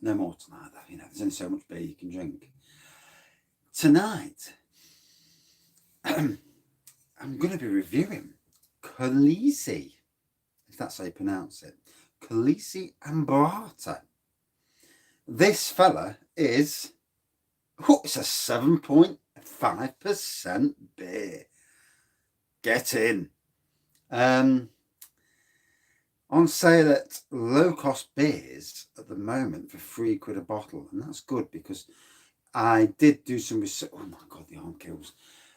No more tonight, though. You know, there's only so much beer you can drink. Tonight, I'm going to be reviewing Collesi, if that's how you pronounce it. Collesi Ambrata. This fella is, it's a 7.5% beer. Get in. On sale at low-cost beers at the moment for £3 a bottle. And that's good because I did do some research. Oh my God, the arm kills.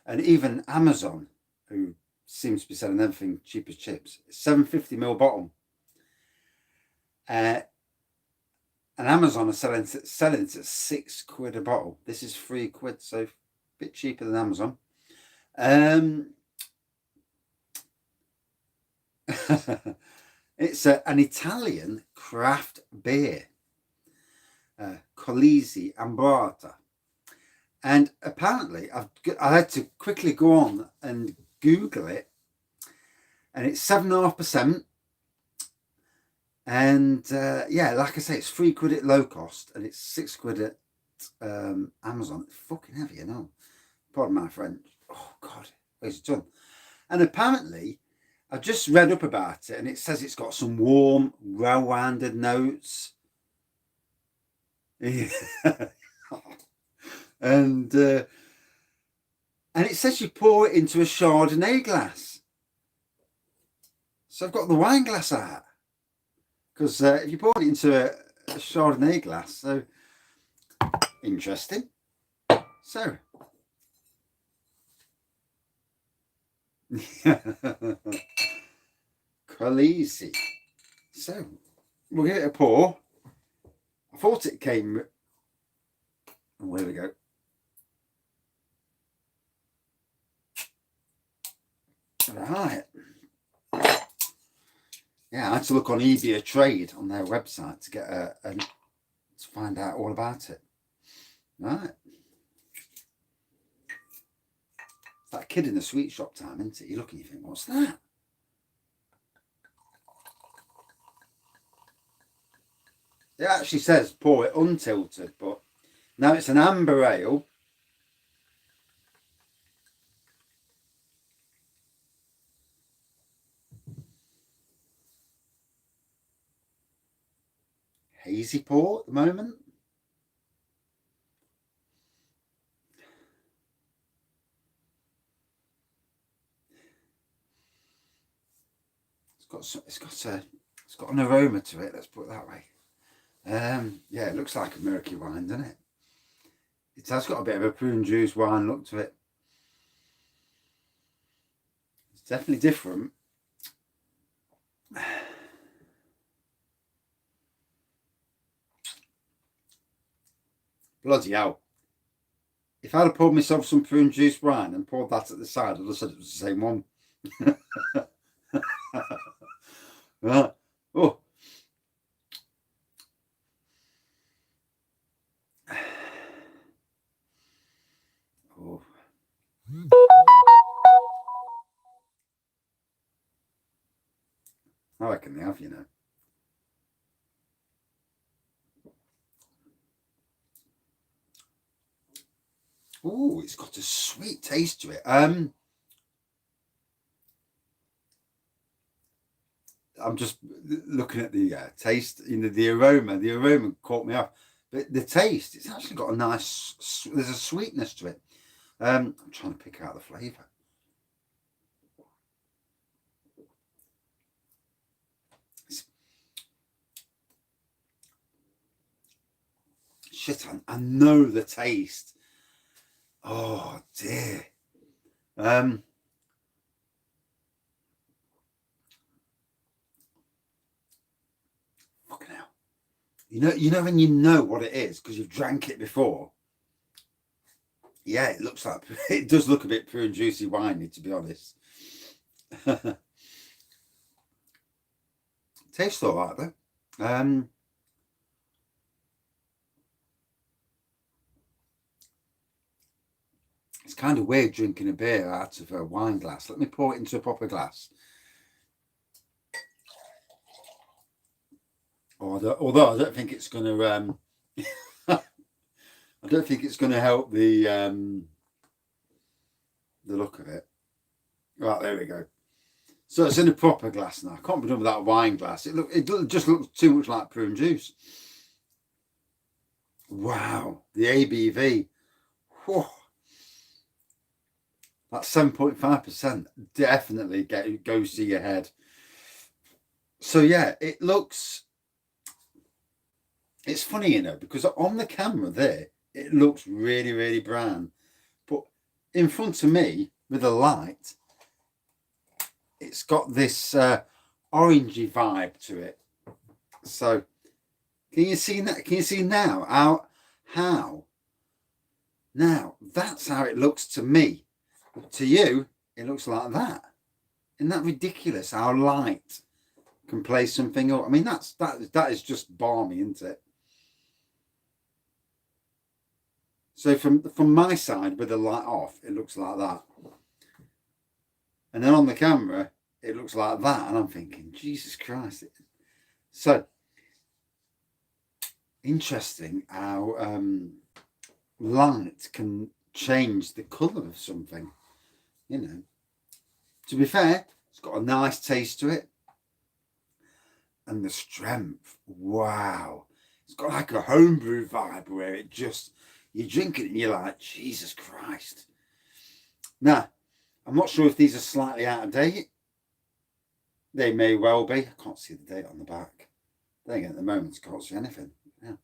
And even Amazon, who seems to be selling everything cheap as chips, 750ml bottle. And Amazon are selling it at £6 a bottle. This is £3, so a bit cheaper than Amazon. It's an Italian craft beer, Collesi Ambrata. And apparently, I had to quickly go on and Google it, and it's 7.5%. And yeah, like I say, it's £3 at low cost, and it's £6 at Amazon. It's fucking heavy, you know. Pardon my French. Oh God, where's it done? And apparently, I just read up about it, and it says it's got some warm, well-rounded notes. Yeah. And it says you pour it into a Chardonnay glass. So I've got the wine glass out, because if you pour it into a Chardonnay glass, so interesting. So Collesi. So we'll give it a pour. I thought it came. Oh, here we go. Right. Yeah, I had to look on eBay Trade on their website to get to find out all about it. Right. It's that kid in the sweet shop time, isn't it? You look and you think, what's that? It actually says pour it untilted, but now it's an amber ale. Hazy pour at the moment. It's got an aroma to it. Let's put it that way. Yeah, it looks like a murky wine, doesn't it? It has got a bit of a prune juice wine look to it. It's definitely different. Bloody hell. If I'd have poured myself some prune juice wine and poured that at the side, I'd have said it was the same one. Right. Oh. Oh. I reckon they have, you know. Oh, it's got a sweet taste to it. I'm just looking at the taste, you know, the aroma. The aroma caught me off. But the taste, it's actually got a nice, there's a sweetness to it. I'm trying to pick out the flavour. Shit, I know the taste. Oh dear. Fucking hell. You know when you know what it is because you've drank it before. Yeah, it looks like it does look a bit pure and juicy winey, to be honest. Tastes all right though. It's kind of weird drinking a beer out of a wine glass. Let me pour it into a proper glass. Although I don't think it's going to. I don't think it's going to help the look of it. Right, there we go. So it's in a proper glass now. I can't be done with that wine glass. It just looks too much like prune juice. Wow, the ABV. Whew. That's 7.5%. Definitely goes to your head. So yeah, it looks. It's funny, you know, because on the camera there, it looks really, really brown. But in front of me, with the light, it's got this orangey vibe to it. So can you see that? Can you see now how? Now that's how it looks to me. To you, it looks like that. Isn't that ridiculous? How light can play something up. I mean, that is just balmy, isn't it? So from my side, with the light off, it looks like that. And then on the camera, it looks like that. And I'm thinking, Jesus Christ. So, interesting how light can change the colour of something. You know. To be fair, it's got a nice taste to it. And the strength, wow. It's got like a homebrew vibe where it just, you drink it and you're like, Jesus Christ. Now, I'm not sure if these are slightly out of date. They may well be. I can't see the date on the back. Then again, at the moment, I can't see anything. Yeah.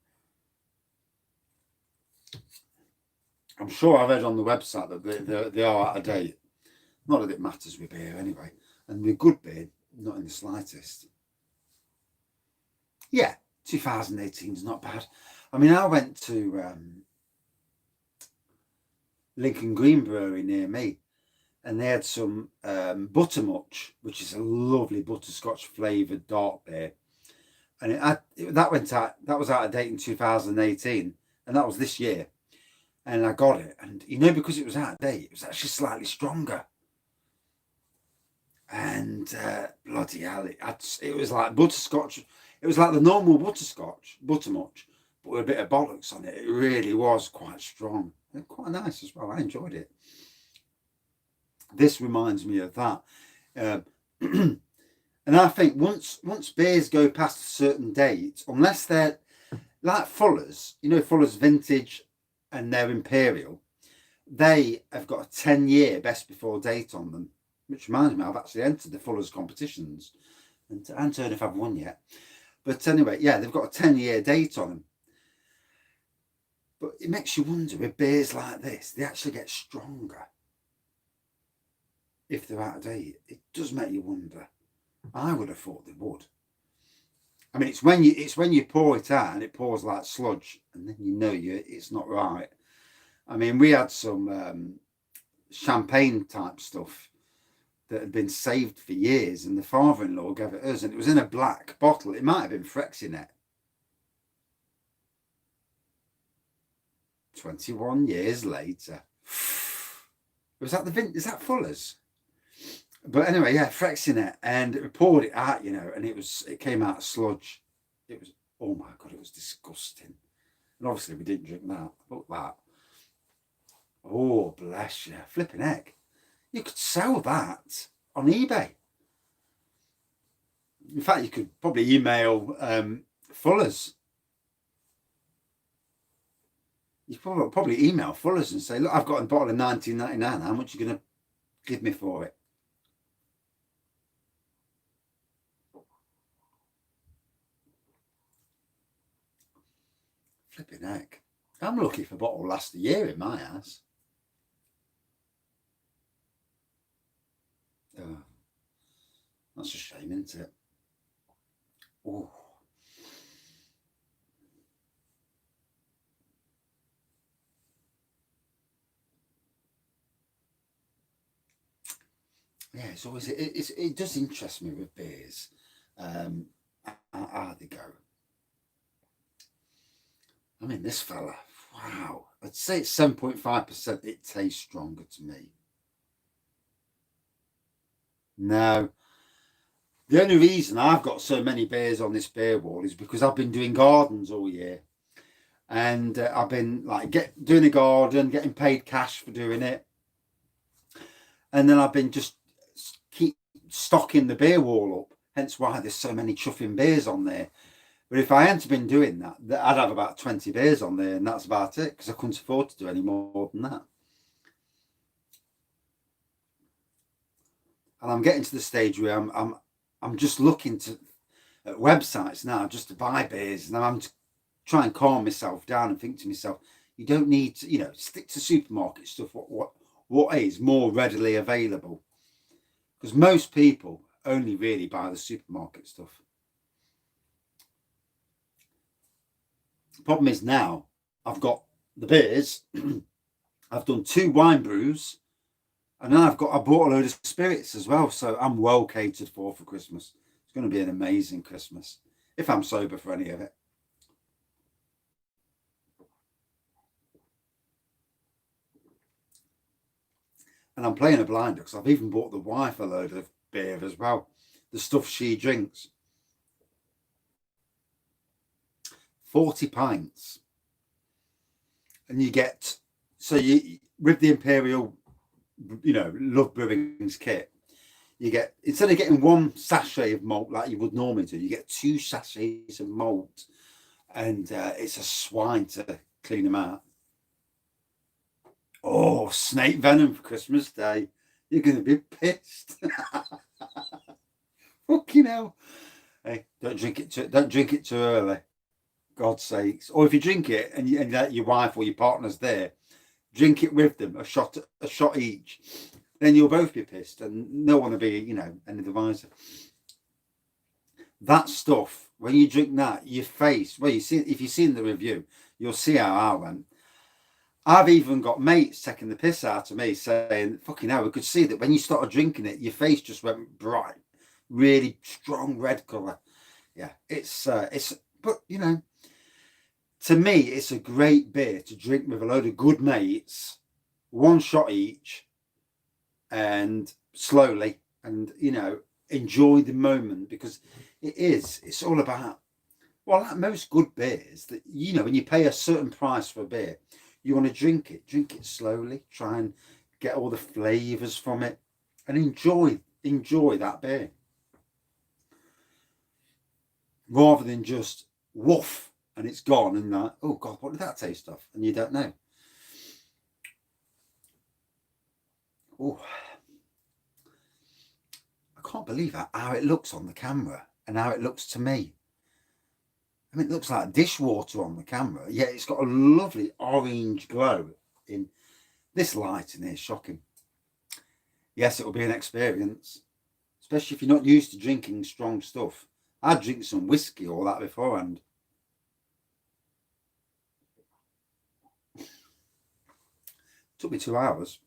I'm sure I read on the website that they are out of date. Not that it matters with beer anyway. And with good beer, not in the slightest. Yeah, 2018 is not bad. I mean, I went to Lincoln Green Brewery near me, and they had some buttermutch, which is a lovely butterscotch flavoured dark beer. And that was out of date in 2018, and that was this year. And I got it, and you know, because it was out of date, it was actually slightly stronger. And bloody hell, it was like butterscotch. It was like the normal buttermutch, but with a bit of bollocks on it. It really was quite strong and quite nice as well. I enjoyed it. This reminds me of that. And I think once beers go past a certain date, unless they're like Fuller's, you know, Fuller's Vintage and they're Imperial, they have got a 10-year best before date on them. Which reminds me, I've actually entered the Fuller's competitions, and I haven't heard if I've won yet. But anyway, yeah, they've got a 10-year date on them. But it makes you wonder, with beers like this, they actually get stronger if they're out of date. It does make you wonder. I would have thought they would. I mean, it's when you pour it out and it pours like sludge, and then you know it's not right. I mean, we had some champagne type stuff that had been saved for years, and the father-in-law gave it us, and it was in a black bottle. It might have been Frexinet. 21 years later. Is that Fuller's? But anyway, yeah, Frexinet, and it poured it out, you know, and it came out sludge. It was, oh my God, it was disgusting. And obviously we didn't drink that. Look at that. Oh, bless you. Flipping heck. You could sell that on eBay. In fact, you could probably email Fuller's. You could probably email Fuller's and say, look, I've got a bottle of 19.99. How much are you going to give me for it? Flipping heck. I'm lucky if a bottle lasts a year in my house. Oh, that's a shame, isn't it? Oh. Yeah, it's always it does interest me with beers. How they go. I mean, this fella, wow. I'd say it's 7.5%. It tastes stronger to me. No, The only reason I've got so many beers on this beer wall is because I've been doing gardens all year. And I've been like doing a garden, getting paid cash for doing it. And then I've been just keep stocking the beer wall up. Hence why there's so many chuffing beers on there. But if I hadn't been doing that, I'd have about 20 beers on there, and that's about it, because I couldn't afford to do any more than that. And I'm getting to the stage where I'm just looking at websites now just to buy beers, and I'm trying to calm myself down and think to myself, you don't need to, stick to supermarket stuff. What is more readily available? Because most people only really buy the supermarket stuff. The problem is now I've got the beers, I've done 2 wine brews, and then I bought a load of spirits as well. So I'm well catered for Christmas. It's going to be an amazing Christmas if I'm sober for any of it. And I'm playing a blinder because I've even bought the wife a load of beer as well. The stuff she drinks. 40 pints. And you get, with the Imperial, Love Brewing's kit, you get, instead of getting 1 sachet of malt like you would normally do, you get 2 sachets of malt. And it's a swine to clean them out. Oh, snake venom for Christmas Day. You're going to be pissed. Fucking hell. Hey, don't drink it too early. God's sakes. Or if you drink it and your wife or your partner's there, drink it with them, a shot each. Then you'll both be pissed and no one will be, any the wiser. That stuff, when you drink that, your face, well, if you've seen the review, you'll see how I went. I've even got mates taking the piss out of me saying, fucking hell, we could see that when you started drinking it, your face just went bright, really strong red colour. Yeah, but to me, it's a great beer to drink with a load of good mates, 1 shot each, and slowly, and, enjoy the moment, because it's all about, well, like most good beers, that, when you pay a certain price for a beer, you want to drink it slowly, try and get all the flavours from it, and enjoy that beer. Rather than just woof and it's gone and like, oh God, what did that taste of? And you don't know. Oh, I can't believe how it looks on the camera and how it looks to me. I mean, it looks like dishwater on the camera. Yeah, it's got a lovely orange glow in this light in here. Shocking. Yes, it will be an experience, especially if you're not used to drinking strong stuff. I'd drink some whiskey or that beforehand. Took me 2 hours.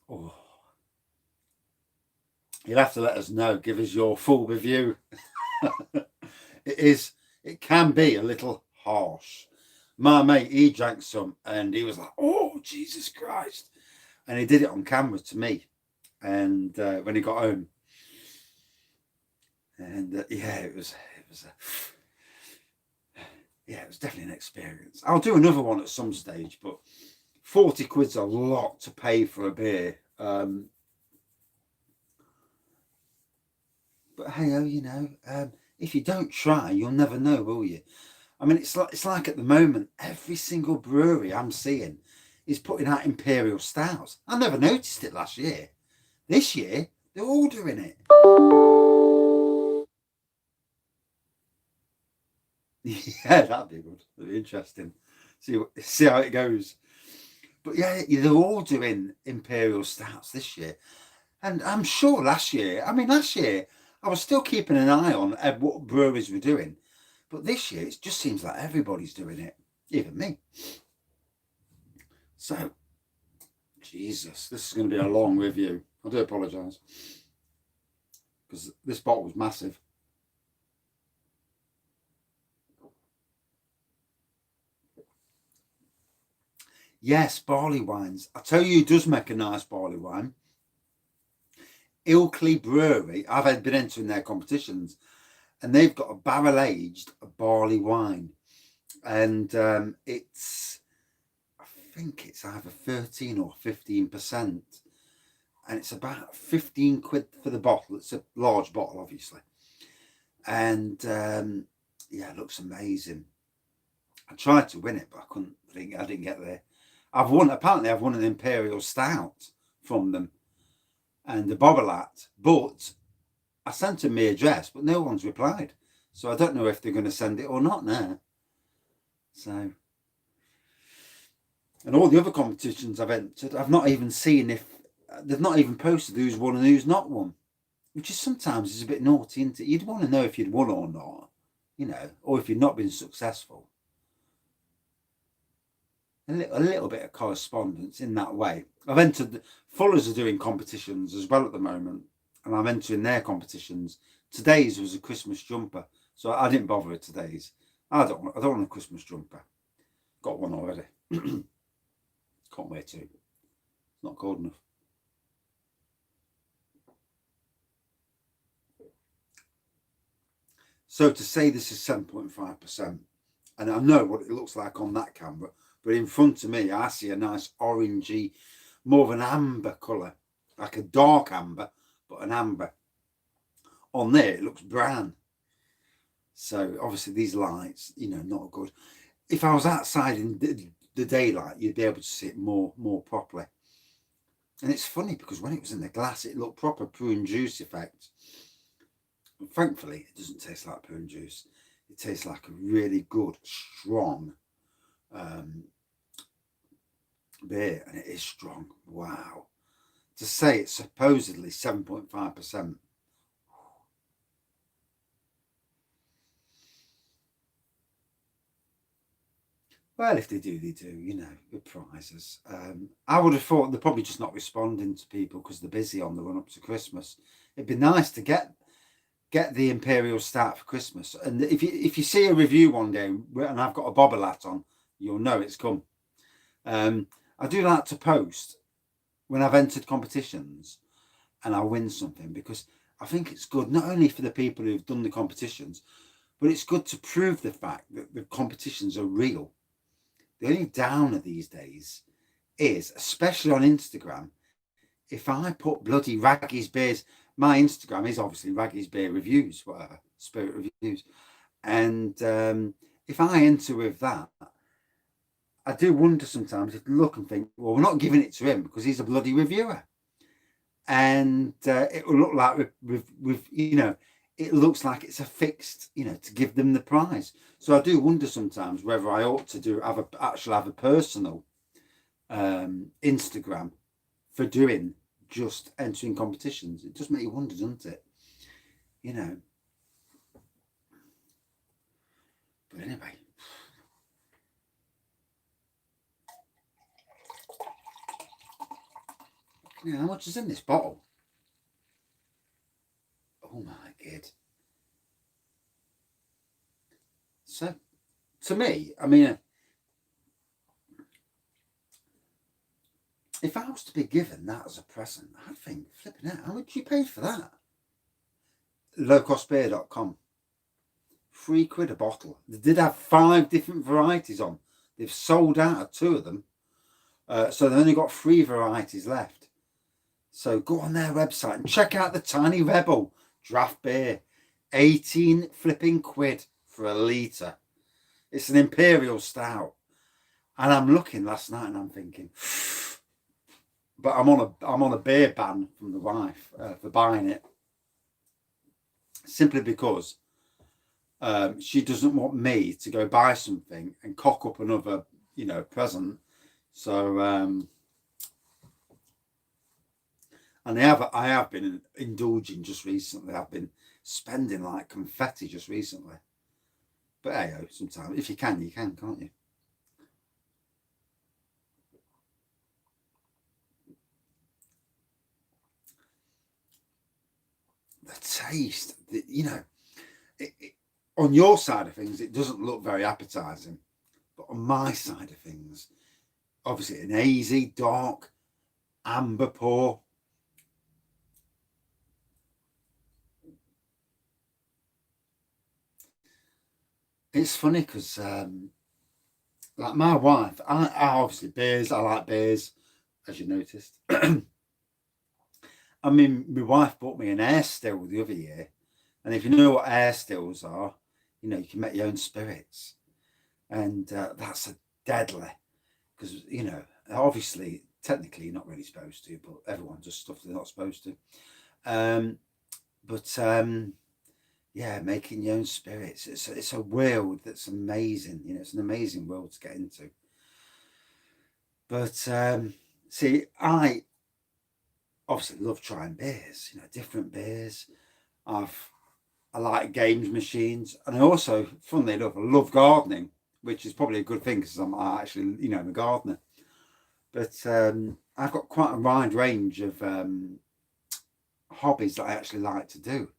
Oh. You'll have to let us know, give us your full review. It can be a little harsh. My mate, he drank some and he was like, oh, Jesus Christ. And he did it on camera to me. And when he got home. And it was definitely an experience. I'll do another one at some stage, but 40 quid's a lot to pay for a beer. But hey, if you don't try, you'll never know, will you? I mean, it's like at the moment, every single brewery I'm seeing is putting out Imperial Stouts. I never noticed it last year. This year, they're all doing it. Yeah, that'd be good. That'd be interesting. See how it goes. But yeah, they're all doing Imperial Stouts this year. And I'm sure last year, I was still keeping an eye on what breweries were doing. But this year, it just seems like everybody's doing it. Even me. So, Jesus, this is going to be a long review. I do apologise. Because this bottle was massive. Yes, barley wines. I tell you, it does make a nice barley wine. Ilkley Brewery, I've been entering their competitions, and they've got a barrel-aged barley wine. And it's, I think it's either 13 or 15%. And it's about 15 quid for the bottle. It's a large bottle, obviously. And yeah, it looks amazing. I tried to win it, but I didn't get there. Apparently I've won an Imperial Stout from them and a Bobbleat, but I sent them my address, but no one's replied. So I don't know if they're going to send it or not now. So, and all the other competitions I've entered, I've not even seen if they've not even posted who's won and who's not won, which is sometimes is a bit naughty, isn't it? You'd want to know if you'd won or not, you know, or if you'd not been successful. A little bit of correspondence in that way. I've entered, Fuller's are doing competitions as well at the moment, and I'm entering their competitions. Today's was a Christmas jumper, so I didn't bother with today's. I don't want a Christmas jumper. Got one already. Can't wear two. It's not cold enough. So to say this is 7.5%, and I know what it looks like on that camera, but in front of me, I see a nice orangey, more of an amber colour, like a dark amber, but an amber. On there, it looks brown. So obviously these lights, you know, not good. If I was outside in the daylight, you'd be able to see it more properly. And it's funny because when it was in the glass, it looked proper prune juice effect. And thankfully, it doesn't taste like prune juice. It tastes like a really good, strong beer, and it is strong. Wow. To say it's supposedly 7.5%. Well, if they do, you know, good prizes. I would have thought they're probably just not responding to people because they're busy on the run up to Christmas. It'd be nice to get the Imperial Stout for Christmas. And if you see a review one day and I've got a Bobbleat on, you'll know it's come. I do like to post when I've entered competitions and I win something, because I think it's good not only for the people who've done the competitions, but it's good to prove the fact that the competitions are real. The only downer these days is, especially on Instagram, if I put bloody Raggy's Beers, my Instagram is obviously Raggy's Beer Reviews, whatever, Spirit Reviews. And if I enter with that, I do wonder sometimes if look and think, well, we're not giving it to him because he's a bloody reviewer. And it will look like with you know, it looks like it's a fixed, you know, to give them the prize. So I do wonder sometimes whether I ought to actually have a personal Instagram for doing just entering competitions. It does make you wonder, doesn't it? You know. But anyway. You know, how much is in this bottle? Oh my god. So, to me, I mean, if I was to be given that as a present, I'd think, flipping out, how much you paid for that? Lowcostbeer.com. £3 a bottle. They did have 5 different varieties on. They've sold out of 2 of them. So they've only got 3 varieties left. So go on their website and check out the Tiny Rebel draft beer. 18 flipping quid for a litre. It's an Imperial Stout. And I'm looking last night and I'm thinking, but I'm on a beer ban from the wife for buying it. Simply because she doesn't want me to go buy something and cock up another, you know, present. So, and I have been indulging just recently. I've been spending like confetti just recently. But hey, sometimes if you can, can't you? The taste, you know, on your side of things, it doesn't look very appetizing. But on my side of things, obviously an hazy, dark, amber pour. it's funny because like my wife, I obviously beers, I like beers, as you noticed. I mean, my wife bought me an air still the other year, and if you know what air stills are, you know, you can make your own spirits, and that's a deadly, because, you know, obviously technically you're not really supposed to, but everyone does stuff they're not supposed to. um but yeah, making your own spirits, it's a world that's amazing, you know, it's an amazing world to get into. But see, I obviously love trying beers, you know, different beers. I like games machines, and I also, funnily enough, I love gardening, which is probably a good thing because I'm actually, you know, I'm a gardener. But I've got quite a wide range of hobbies that I actually like to do.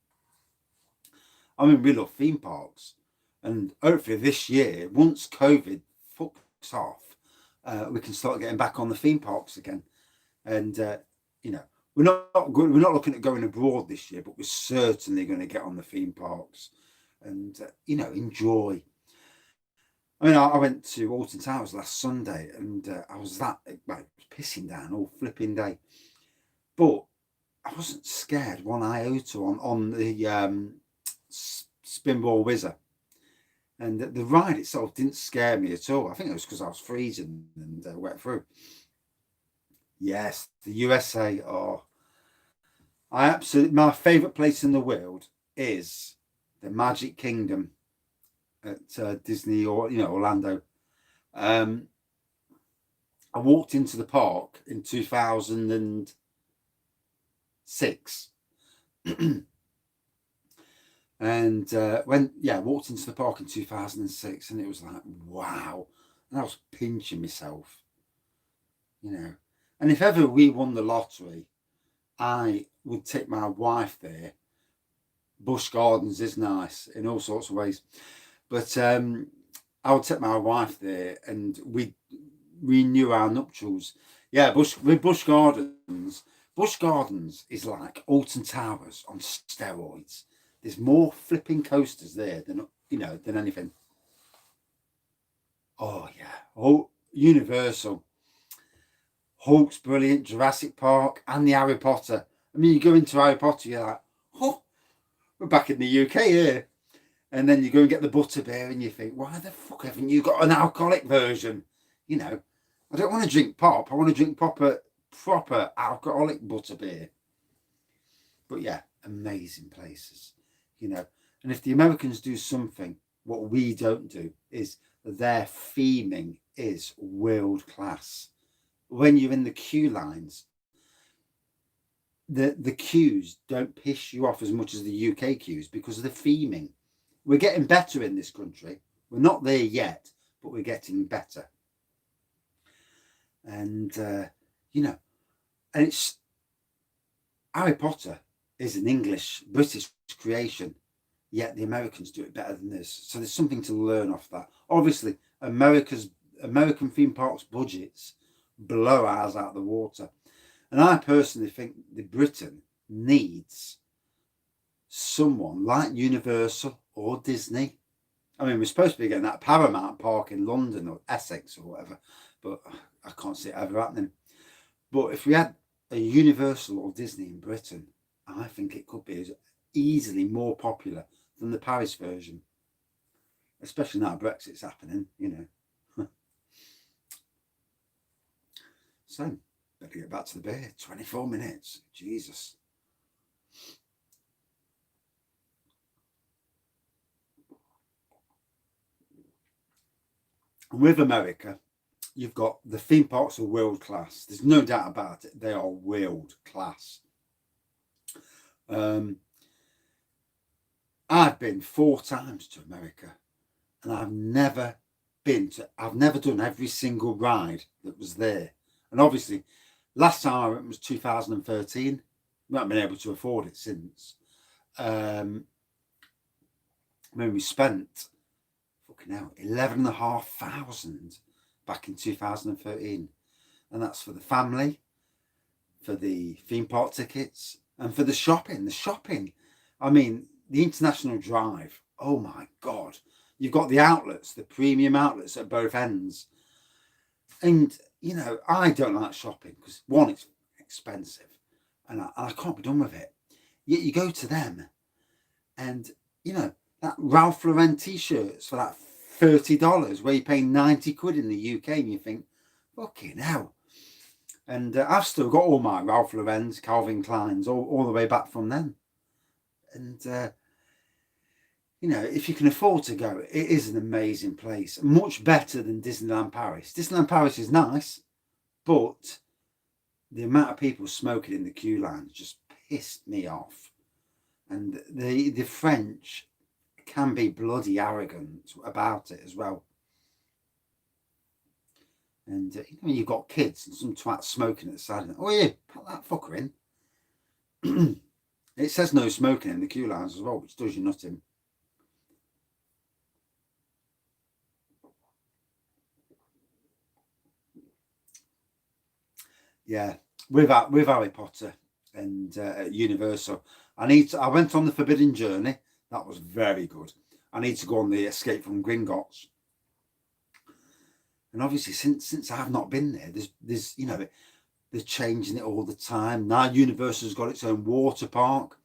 I mean, we love theme parks, and hopefully this year, once COVID fucks off, we can start getting back on the theme parks again. And you know, we're not looking at going abroad this year, but we're certainly going to get on the theme parks and you know, enjoy. I mean, I went to Alton Towers last Sunday, and I was that, well, it was pissing down all flipping day, but I wasn't scared one iota on the Spinball Whizzer, and the ride itself didn't scare me at all. I think it was because I was freezing and wet through. Yes, the USA. Oh, I absolutely, my favourite place in the world is the Magic Kingdom at Disney, or, you know, Orlando. Um, I walked into the park in 2006. And walked into the park in 2006, and it was like, wow. And I was pinching myself, you know. And if ever we won the lottery, I would take my wife there. Busch Gardens is nice in all sorts of ways, but I would take my wife there, and we renew our nuptials. Yeah, Busch Gardens. Busch Gardens is like Alton Towers on steroids. There's more flipping coasters there than, you know, than anything. Oh yeah. Oh, Universal. Hulk's brilliant. Jurassic Park and the Harry Potter. I mean, you go into Harry Potter, you're like, oh, we're back in the UK here. And then you go and get the butterbeer, and you think, why the fuck haven't you got an alcoholic version? You know, I don't want to drink pop. I want to drink proper alcoholic butterbeer. But yeah, amazing places, you know. And if the Americans do something, what we don't do is their theming is world class. When you're in the queue lines, the queues don't piss you off as much as the UK queues because of the theming. We're getting better in this country. We're not there yet, but we're getting better. And you know, and it's, Harry Potter is an British creation, yet the Americans do it better than this. So there's something to learn off that. Obviously, American theme parks budgets blow ours out of the water. And I personally think that Britain needs someone like Universal or Disney. I mean, we're supposed to be getting that Paramount Park in London or Essex or whatever, but I can't see it ever happening. But if we had a Universal or Disney in Britain, I think it could be easily more popular than the Paris version, especially now Brexit's happening, you know. So, better get back to the beer. 24 minutes. Jesus. And with America, you've got the theme parks are world class. There's no doubt about it. They are world class. I've been 4 times to America, and I've never done every single ride that was there. And obviously, last time I went was 2013. We haven't been able to afford it since. When we spent, fucking hell, 11,500 back in 2013. And that's for the family, for the theme park tickets, and for the shopping. I mean, the international drive, oh my God, you've got the outlets, the premium outlets at both ends. And, you know, I don't like shopping because, one, it's expensive and I can't be done with it. Yet you go to them and, you know, that Ralph Lauren t-shirts for that $30 where you're paying 90 quid in the UK, and you think, fucking hell. And I've still got all my Ralph Lauren's, Calvin Klein's, all the way back from them. And, you know, if you can afford to go, it is an amazing place. Much better than Disneyland Paris. Disneyland Paris is nice, but the amount of people smoking in the queue lines just pissed me off. And the French can be bloody arrogant about it as well. And you know, you've got kids and some twat smoking at the side of it. Oh yeah, put that fucker in. It says no smoking in the queue lines as well, which does you nothing. Yeah, with Harry Potter and Universal, I went on the Forbidden Journey. That was very good. I need to go on the Escape from Gringotts. And obviously, since I've not been there, there's you know, they're changing it all the time. Now Universal's got its own water park.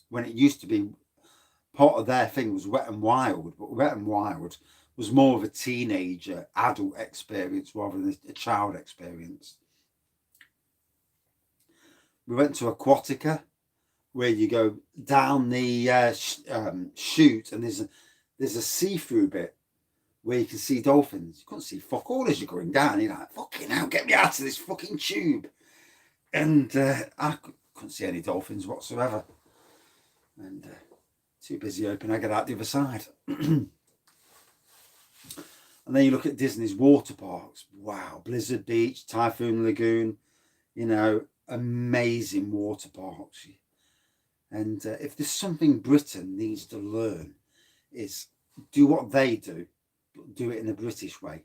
When it used to be, part of their thing was Wet and Wild, but Wet and Wild was more of a teenager, adult experience rather than a child experience. We went to Aquatica, where you go down the chute, and there's a see-through bit where you can see dolphins. You couldn't see fuck all as you're going down. You're like, fucking hell, get me out of this fucking tube. And I couldn't see any dolphins whatsoever. And too busy hoping I get out the other side. And then you look at Disney's water parks. Wow, Blizzard Beach, Typhoon Lagoon, you know, amazing water parks. And if there's something Britain needs to learn, is do what they do, but do it in a British way.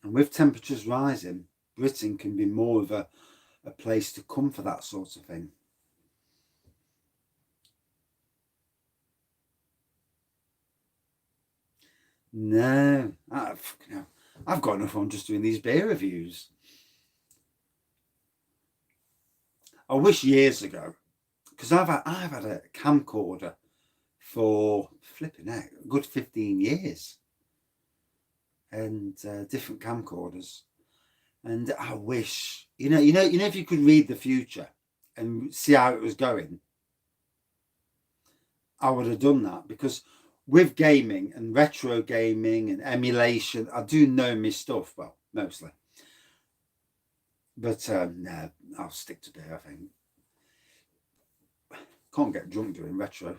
And with temperatures rising, Britain can be more of a place to come for that sort of thing. No, I've got enough on just doing these beer reviews. I wish years ago, because I've had a camcorder for flipping out a good 15 years, and different camcorders. And I wish, you know, if you could read the future and see how it was going, I would have done that, because with gaming and retro gaming and emulation, I do know my stuff, well, mostly. But no, I'll stick to beer, I think. Can't get drunk doing retro.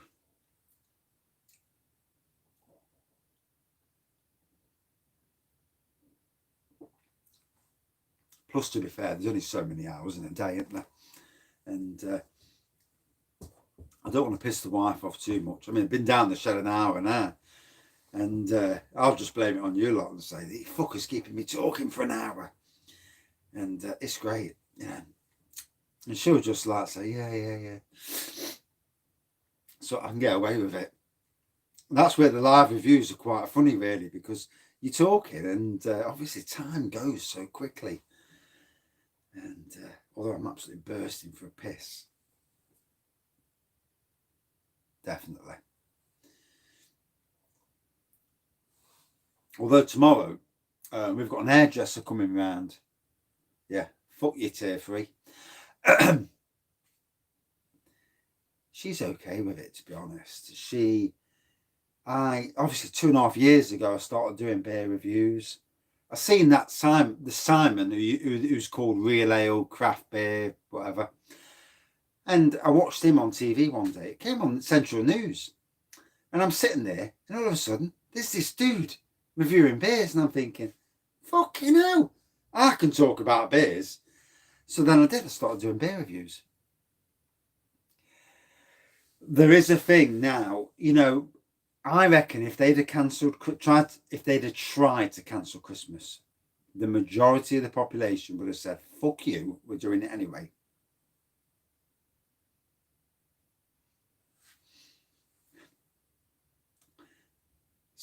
Plus, to be fair, there's only so many hours in a day, isn't there? And I don't want to piss the wife off too much. I mean, I've been down the shed an hour now, and I'll just blame it on you lot and say, the fucker's keeping me talking for an hour. And it's great, yeah. And she'll just like say, yeah. So I can get away with it. And that's where the live reviews are quite funny, really, because you're talking and obviously time goes so quickly. And although I'm absolutely bursting for a piss, definitely. Although tomorrow we've got an hairdresser coming round. Yeah, fuck you, Tier 3. She's okay with it, to be honest. Obviously 2.5 years ago I started doing beer reviews. I seen that the Simon who's called Real Ale, Craft Beer, whatever. And I watched him on TV one day. It came on Central News. And I'm sitting there, and all of a sudden, there's this dude reviewing beers, and I'm thinking, fucking hell, I can talk about beers. So then I started doing beer reviews. There is a thing now, you know, I reckon if they'd have tried to cancel Christmas, the majority of the population would have said, fuck you, we're doing it anyway.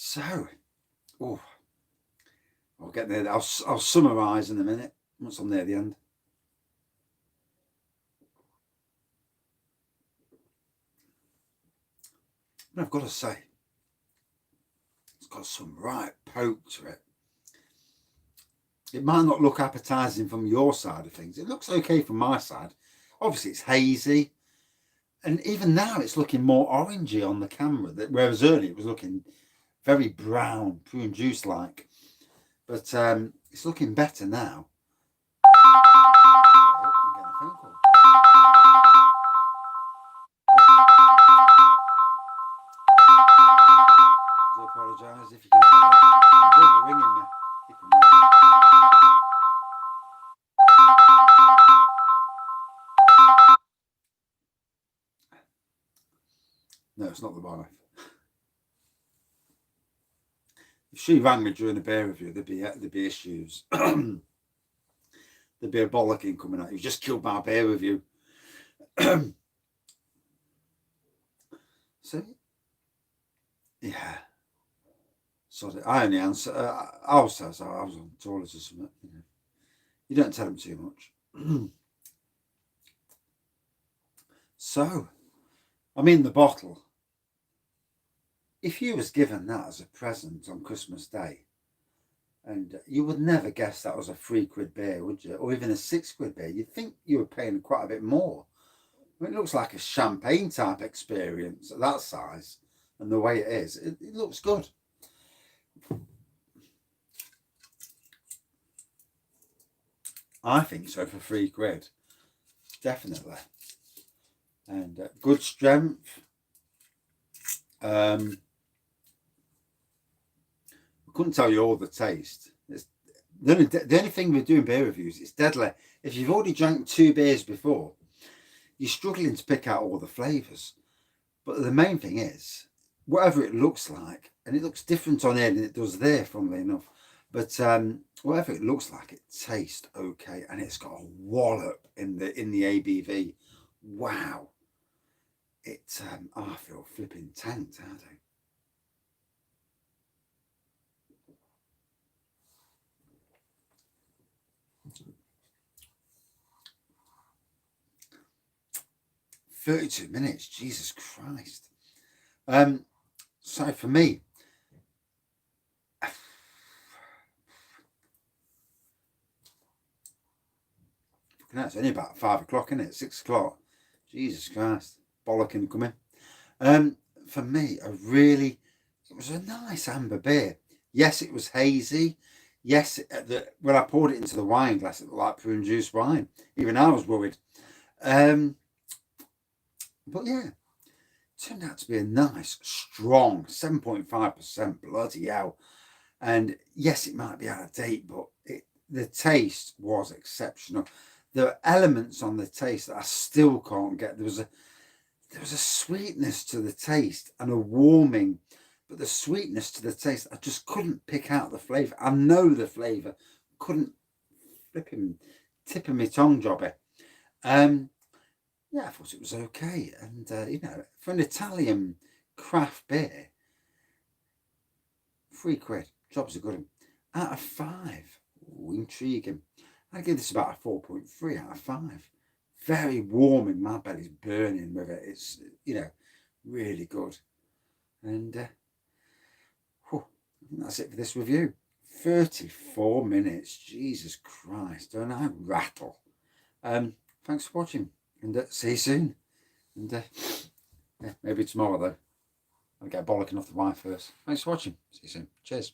So, oh, I'll get there. I'll summarise in a minute once I'm near the end. But I've got to say, it's got some right poke to it. It might not look appetising from your side of things. It looks okay from my side. Obviously, it's hazy. And even now, it's looking more orangey on the camera, whereas earlier it was looking very brown, prune juice-like. But it's looking better now. Oh, I'm getting a phone call. I apologise if you can hear that. My brother ringing me. No, it's not the wife. If she rang me during a beer review, there'd be issues. There'd be a bollocking coming out. You just killed my beer review. So, yeah. Sorry, I only answer. I was on toilet or something. You don't tell them too much. So, I mean, the bottle. If you was given that as a present on Christmas Day, and you would never guess that was a £3 beer, would you? Or even a £6 beer. You'd think you were paying quite a bit more. I mean, it looks like a champagne type experience at that size, and the way it is, it looks good. I think so for £3, definitely. And good strength. I couldn't tell you all the taste. The only thing with doing beer reviews, it's deadly. If you've already drank 2 beers before, you're struggling to pick out all the flavours. But the main thing is, whatever it looks like, and it looks different on air than it does there, funnily enough. But whatever it looks like, it tastes okay, and it's got a wallop in the ABV. Wow! I feel flipping tanked, I do. "32 minutes, Jesus Christ." So for me, it's only about 5 o'clock, isn't it? 6 o'clock. Jesus Christ, bollocking coming. For me, it was a nice amber beer. Yes, it was hazy. Yes, when I poured it into the wine glass, it looked like prune juice wine. Even I was worried. But yeah, it turned out to be a nice, strong 7.5%. Bloody hell. And yes, it might be out of date, but the taste was exceptional. There are elements on the taste that I still can't get. There was a sweetness to the taste and a warming, but the sweetness to the taste, I just couldn't pick out the flavour. I know the flavour, couldn't tip of my tongue jobby. Yeah, I thought it was okay. And, for an Italian craft beer, £3. Job's a good one. Out of 5. Ooh, intriguing. I give this about a 4.3 out of 5. Very warming. My belly's burning with it. It's, really good. And I think that's it for this review. 34 minutes. Jesus Christ. Don't I rattle? Thanks for watching. And see you soon. And maybe tomorrow, though. I'll get bollocking off the wife first. Thanks for watching. See you soon. Cheers.